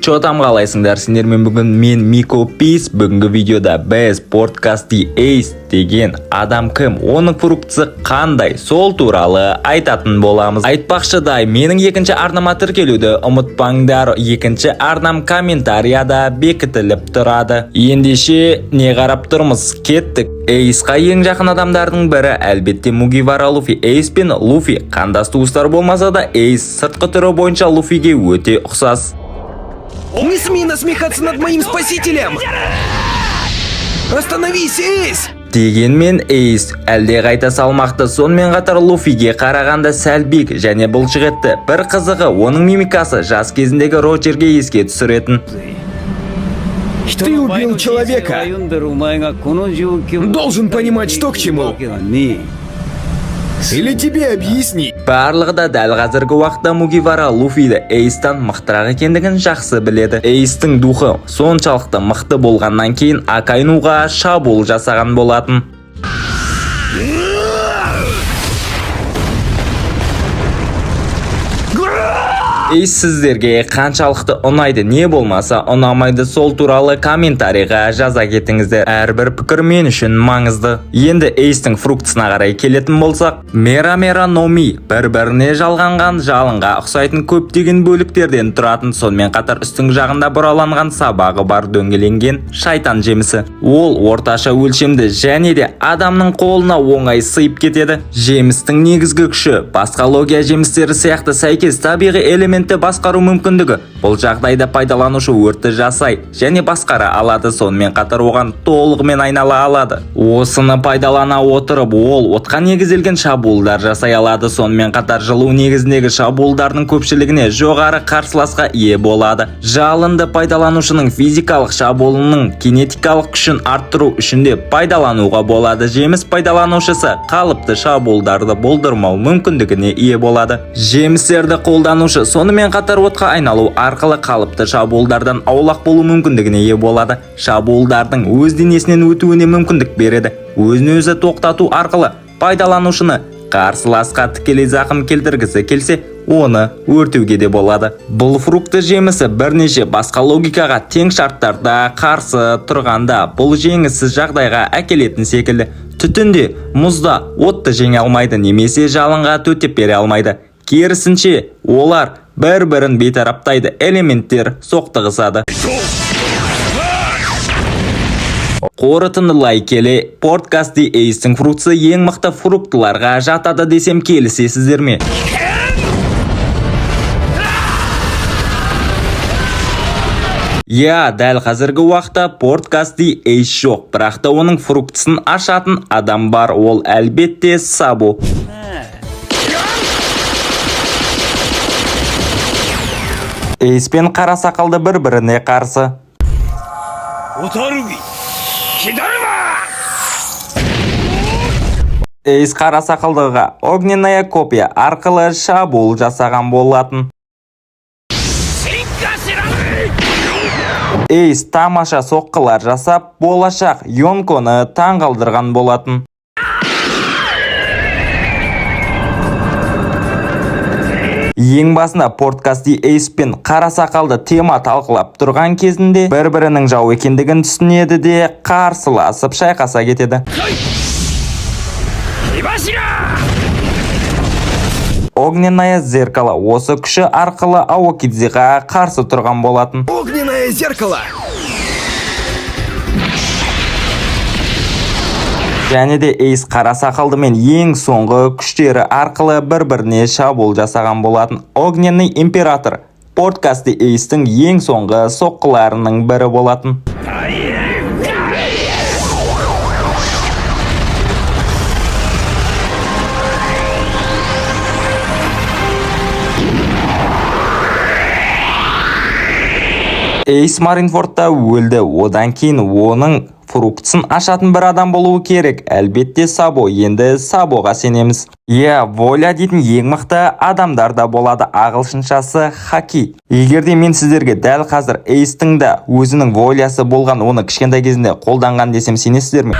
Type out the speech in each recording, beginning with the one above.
Чо там қалайсыңдар сендермен? Бүгін мен Мико Пис. Бүгінгі видеода біз Podcasty Ace деген адам кім, оның функциясы қандай, сол туралы айтатын боламыз. Айтпақшыдай, менің екінші арнама тіркелуді ұмытпаңдар. Екінші арнам комментарияда бекітіліп тұрады. Ендеше не қарап тұрмыз? Кеттік. Эйсқа ең жақын адамдардың бірі әлбетте Мугивара Луфи. Эйс пен Луфи қандас туыстар болмаса да, Эйс сыртқы түрі бойынша Луфиге өте ұқсас. Не смей насмехаться над моим спасителем! Остановись, Эйс! Дегенмен Эйс әлде қайта салмақты, сонымен қатар Луфиге қарағанда сәл биік және бұлшық етті. Бір қызығы, оның мимикасы жас кезіндегі Роджерге еске түсіретін. Ты убил человека. Должен понимать, что к чему. Или тебе объяснить? Барлығы да дәл қазіргі уақытта Мугивара Луфиді Эйстан мықтырақ екендігін жақсы біледі. Эйстің духы соншалықты мықты болғаннан кейін Акайнуға шабуыл жасаған болатын. Эйс сіздерге қаншалықты ұнайды, не болмаса ұнамайды, сол туралы комментарийға жаза кетіңіздер. Әрбір пікір мен үшін маңызды. Енді Эйстің функциясына қарай келетін болсақ, Мера Номи бір-біріне жалғанған жалынға ұқсайтын көптеген бөліктерден тұратын, сонымен қатар үстің жағында бұраланған сабағы бар дөңгеленген шайтан жемісі. Ол орташа өлшемді және де адамның қолына оңай сыйып кетеді. Жемістің негізгі күші басқа логия жемістері сияқты сәйкес табиғи элементті басқару мүмкіндігі. Бұл жағдайда пайдаланушы өртті жасай және басқара алады, сонымен қатар оған толығымен айнала алады. Осыны пайдалана отырып, ол отқа негізделген шабуылдар жасай алады, сонымен қатар жылу негізіндегі шабуылдардың көпшілігіне жоғары қарсыласқа ие болады. Жалынды пайдаланушының физикалық шабуылының кинетикалық күшін арттыру үшін де пайдалануға болады. Жеміс пайдаланушысы қалыпты шабуылдарды болдырмау мүмкіндігіне ие болады. Жемістерді қолданушы сонымен қатар отқа айналу арқылы қалыпты шабуылдардан аулақ болу мүмкіндігіне ие болады. Шабуылдардың өз денесінен өтуіне мүмкіндік береді. Өзін-өзі тоқтату арқылы пайдаланушыны қарсыласқа тікелей зақым келтіргісі келсе, оны өртеуге де болады. Бұл фрукты жемісі бірнеше басқа логикаға тең шарттарда қарсы тұрғанда бұл жеңіссіз жағдайға әкелетін секілді. Түтінде, мұзда отты жеңе алмайды немесе жалынға төтеп бере алмайды. Керісінше, олар бір-бірін бейтараптайды, элементтер соқтығысады. Қорытындылай келе, Podcasty Ace'тің функциясы ең мықты фруктыларға жатады десем келісесіздер ме? Я, дәл қазіргі уақытта Podcasty Ace жоқ, бірақ та оның функциясын ашатын адам бар, ол әлбетте Сабо. Эйс пен қара сақалды бір-біріне қарсы. Эйс қара сақалдыға огненная копия арқылы шабуыл жасаған болатын. Эйс тамаша соққылар жасап, болашақ Йонконы таңғалдырған болатын. Ең басында Podcasty Ace пен қара сақалды тема талқылап тұрған кезінде бір-бірінің жау екендігін түсінеді де қарсыласып шайқаса кетеді. Огненное зеркало осы күші арқылы Аокидзиға қарсы тұрған болатын. Огненное зеркало! Және де Эйс қара сақалдымен ең соңғы күштері арқылы бір-біріне шабуыл жасаған болатын. Огненный император Podcasty Ace'тің ең соңғы соққыларының бірі болатын. Эйс Маринфордта өлді, одан кейін оның функциясын ашатын бір адам болуы керек. Әлбетте Сабо. Енді Сабоға сенеміз. Воля дейтін ең мықты адамдар да болады. Ағылшыншасы Хаки. Егерде мен сіздерге дәл қазір Эйстің да өзінің волясы болған, оны кішкентай кезінде қолданған десем сенесіздер ме?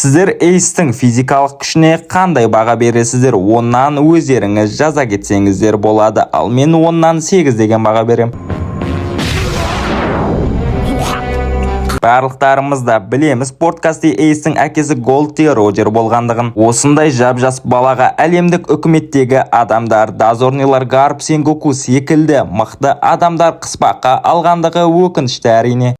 Сіздер Эйстің физикалық күшіне қандай баға бересіздер? Оннан өздеріңіз жаза кетсеңіздер болады. Ал мен оннан 8 деген баға берем. Барлықтарымыз да білеміз, подкасты Эйстің әкесі Голди Роджер болғандығын. Осындай жап-жас балаға әлемдік үкіметтегі адамдар, дозорнилар, Гарп Сенгоку секілді мықты адамдар қыспаққа алғандығы өкінішті әрине.